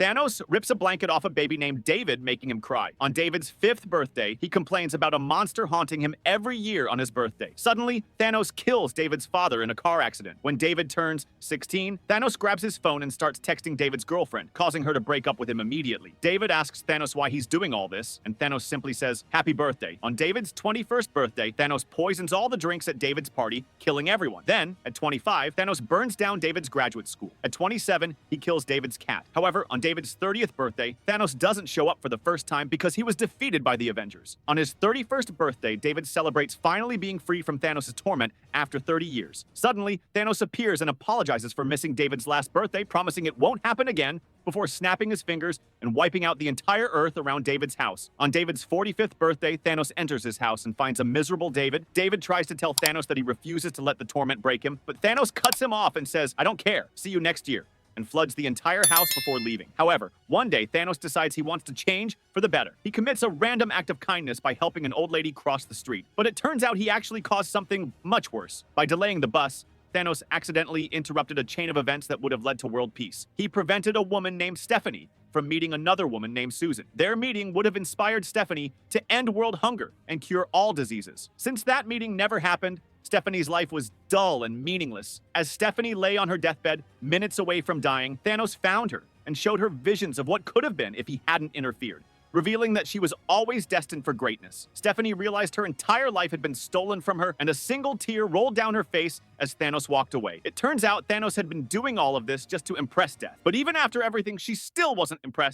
Thanos rips a blanket off a baby named David, making him cry. On David's 5th birthday, he complains about a monster haunting him every year on his birthday. Suddenly, Thanos kills David's father in a car accident. When David turns 16, Thanos grabs his phone and starts texting David's girlfriend, causing her to break up with him immediately. David asks Thanos why he's doing all this, and Thanos simply says, "Happy birthday." On David's 21st birthday, Thanos poisons all the drinks at David's party, killing everyone. Then, at 25, Thanos burns down David's graduate school. At 27, he kills David's cat. However, on David's 30th birthday, Thanos doesn't show up for the first time because he was defeated by the Avengers. On his 31st birthday, David celebrates finally being free from Thanos' torment after 30 years. Suddenly, Thanos appears and apologizes for missing David's last birthday, promising it won't happen again, before snapping his fingers and wiping out the entire Earth around David's house. On David's 45th birthday, Thanos enters his house and finds a miserable David. David tries to tell Thanos that he refuses to let the torment break him, but Thanos cuts him off and says, "I don't care. See you next year," and floods the entire house before leaving. However, one day, Thanos decides he wants to change for the better. He commits a random act of kindness by helping an old lady cross the street. But it turns out he actually caused something much worse. By delaying the bus, Thanos accidentally interrupted a chain of events that would have led to world peace. He prevented a woman named Stephanie from meeting another woman named Susan. Their meeting would have inspired Stephanie to end world hunger and cure all diseases. Since that meeting never happened, Stephanie's life was dull and meaningless. As Stephanie lay on her deathbed, minutes away from dying, Thanos found her and showed her visions of what could have been if he hadn't interfered, revealing that she was always destined for greatness. Stephanie realized her entire life had been stolen from her, and a single tear rolled down her face as Thanos walked away. It turns out Thanos had been doing all of this just to impress Death. But even after everything, she still wasn't impressed.